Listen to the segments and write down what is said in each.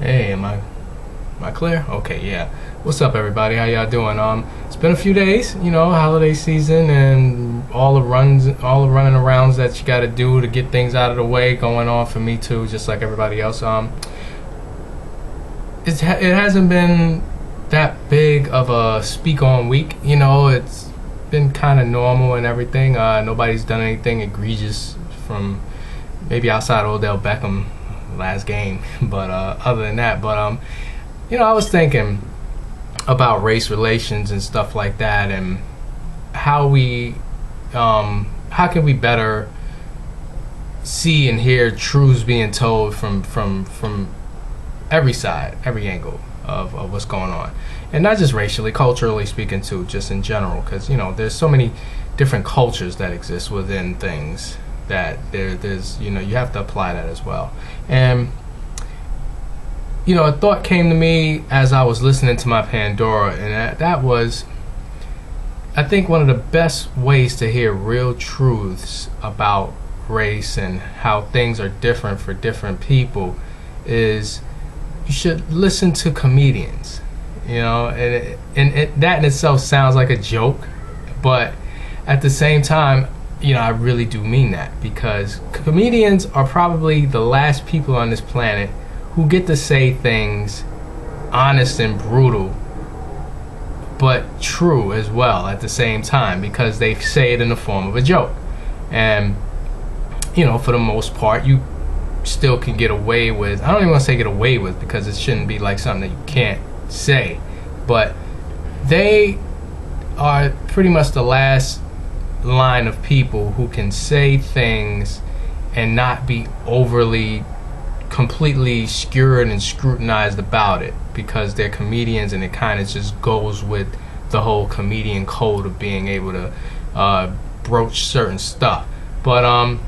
Hey, am I clear? Okay, yeah. What's up, everybody? How y'all doing? It's been a few days, holiday season, and all the running arounds that you got to do to get things out of the way going on for me too, just like everybody else. It hasn't been that big of a speak on week. It's been kind of normal and everything. Nobody's done anything egregious from maybe outside Odell Beckham last game, but other than that, I was thinking about race relations and stuff like that, and how can we better see and hear truths being told from every side, every angle of what's going on, and not just racially, culturally speaking too, just in general, because there's so many different cultures that exist within things that there's you have to apply that as well. And a thought came to me as I was listening to my Pandora, and that was, I think, one of the best ways to hear real truths about race and how things are different for different people is you should listen to comedians. And that in itself sounds like a joke, but at the same time, I really do mean that, because comedians are probably the last people on this planet who get to say things honest and brutal, but true as well at the same time, because they say it in the form of a joke. And, for the most part, you still can get away with, I don't even want to say get away with, because it shouldn't be like something that you can't say, but they are pretty much the last line of people who can say things and not be overly completely skewered and scrutinized about it, because they're comedians, and it kind of just goes with the whole comedian code of being able to broach certain stuff. But I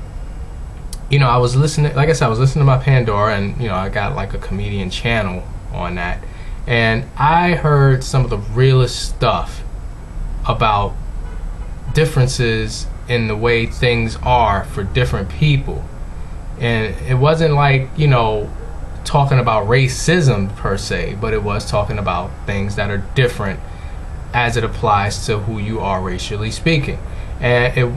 was listening, like I said, I was listening to my Pandora, and I got like a comedian channel on that, and I heard some of the realest stuff about differences in the way things are for different people. And it wasn't like talking about racism per se, but it was talking about things that are different as it applies to who you are racially speaking. And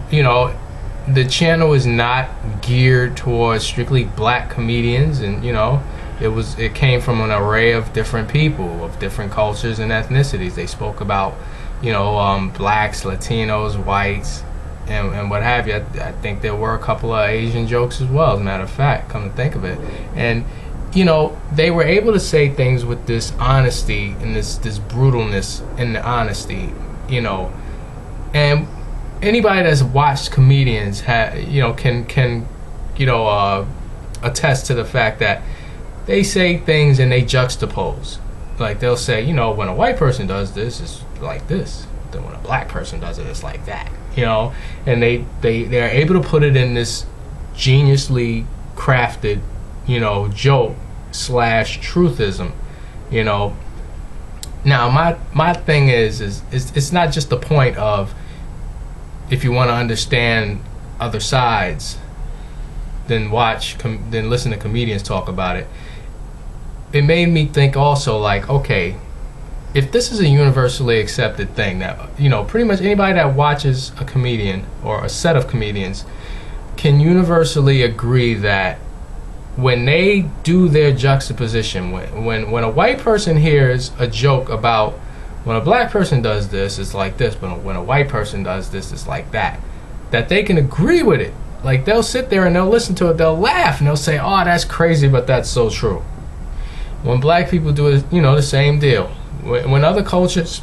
the channel is not geared towards strictly black comedians, and it came from an array of different people of different cultures and ethnicities. They spoke about blacks, Latinos, whites, and what have you. I think there were a couple of Asian jokes as well, as a matter of fact, come to think of it. And they were able to say things with this honesty and this brutalness in the honesty, and anybody that's watched comedians can attest to the fact that they say things and they juxtapose. Like, they'll say, when a white person does this, it's like this. Then when a black person does it, it's like that. And they're able to put it in this geniusly crafted, joke / truthism. Now my thing is it's not just the point of, if you want to understand other sides, then listen to comedians talk about it. It made me think also, like, okay, if this is a universally accepted thing that pretty much anybody that watches a comedian or a set of comedians can universally agree that when they do their juxtaposition, when a white person hears a joke about, when a black person does this, it's like this, but when a white person does this, it's like that they can agree with it. Like, they'll sit there and they'll listen to it, they'll laugh, and they'll say, oh, that's crazy, but that's so true. When black people do it, the same deal. When other cultures,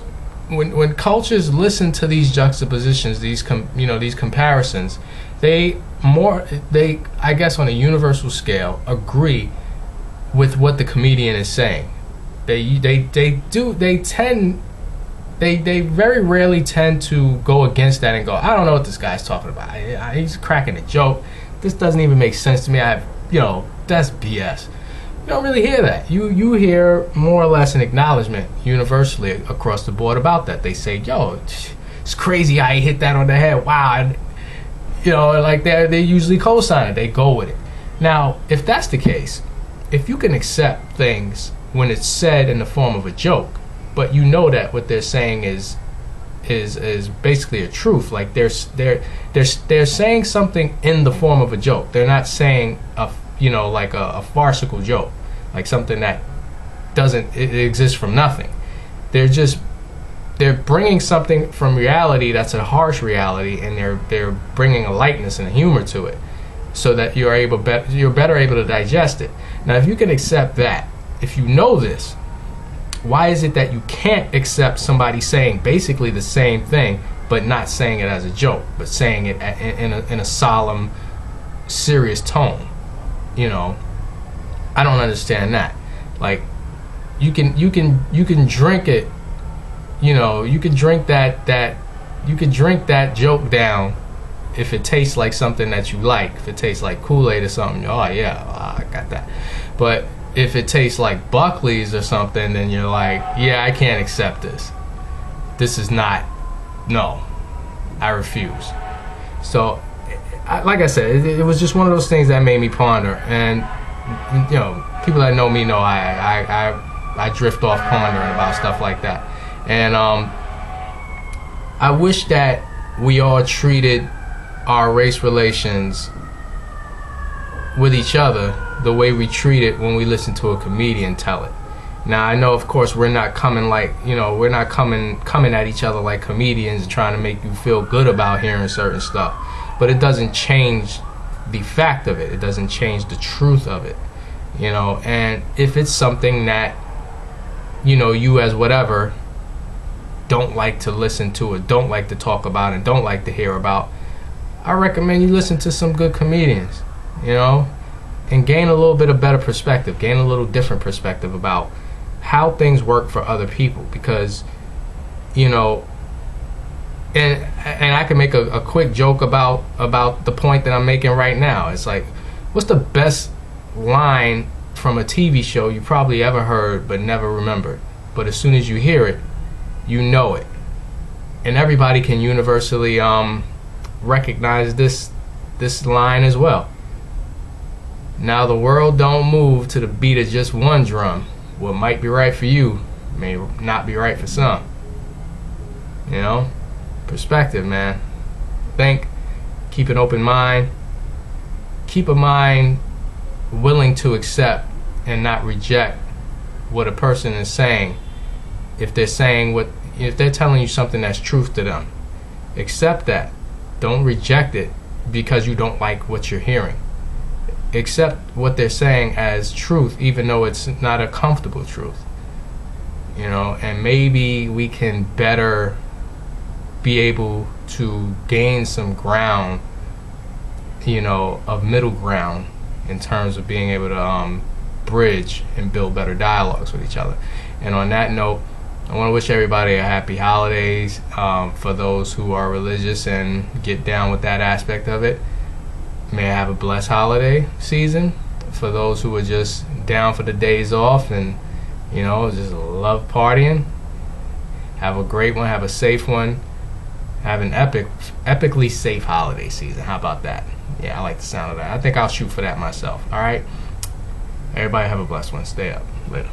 when cultures listen to these juxtapositions, these comparisons, they I guess on a universal scale agree with what the comedian is saying. They very rarely tend to go against that and go, I don't know what this guy's talking about. He's cracking a joke. This doesn't even make sense to me. That's BS. You don't really hear that. You hear more or less an acknowledgement universally across the board about that. They say, yo, it's crazy how he hit that on the head. Wow. Like they usually co-sign it. They go with it. Now, if that's the case, if you can accept things when it's said in the form of a joke, but you know that what they're saying is basically a truth. Like they're saying something in the form of a joke. They're not saying like a farcical joke, like something that doesn't exist from nothing. They're bringing something from reality that's a harsh reality, and they're bringing a lightness and a humor to it, so that you're better able to digest it. Now, if you can accept that, if you know this, why is it that you can't accept somebody saying basically the same thing, but not saying it as a joke, but saying it in a solemn, serious tone? I don't understand that. Like, you can drink it. You can drink that joke down if it tastes like something that you like. If it tastes like Kool-Aid or something, oh yeah, I got that. But if it tastes like Buckley's or something, then you're like, yeah, I can't accept this. This is not, no, I refuse. So, like I said, it was just one of those things that made me ponder. And people that know me know I drift off pondering about stuff like that. And I wish that we all treated our race relations with each other the way we treat it when we listen to a comedian tell it. Now, I know, of course, we're not coming at each other like comedians and trying to make you feel good about hearing certain stuff, but it doesn't change the fact of it. It doesn't change the truth of it. And if it's something that you as whatever don't like to listen to, or don't like to talk about, and don't like to hear about, I recommend you listen to some good comedians, and gain a little bit of better perspective, gain a little different perspective about how things work for other people. Because, and I can make a quick joke about the point that I'm making right now. It's like, what's the best line from a TV show you probably ever heard but never remembered? But as soon as you hear it, you know it. And everybody can universally recognize this line as well. Now the world don't move to the beat of just one drum. What might be right for you may not be right for some. Perspective, man. Think, keep an open mind, keep a mind willing to accept and not reject what a person is saying. If they're telling you something that's truth to them, accept that. Don't reject it because you don't like what you're hearing. Accept what they're saying as truth, even though it's not a comfortable truth. And maybe we can better be able to gain some ground, of middle ground, in terms of being able to bridge and build better dialogues with each other. And on that note, I want to wish everybody a happy holidays. For those who are religious and get down with that aspect of it, may I have a blessed holiday season. For those who are just down for the days off and just love partying, have a great one, have a safe one, have an epically safe holiday season. How about that? Yeah, I like the sound of that. I think I'll shoot for that myself. All right, everybody have a blessed one. Stay up. Later.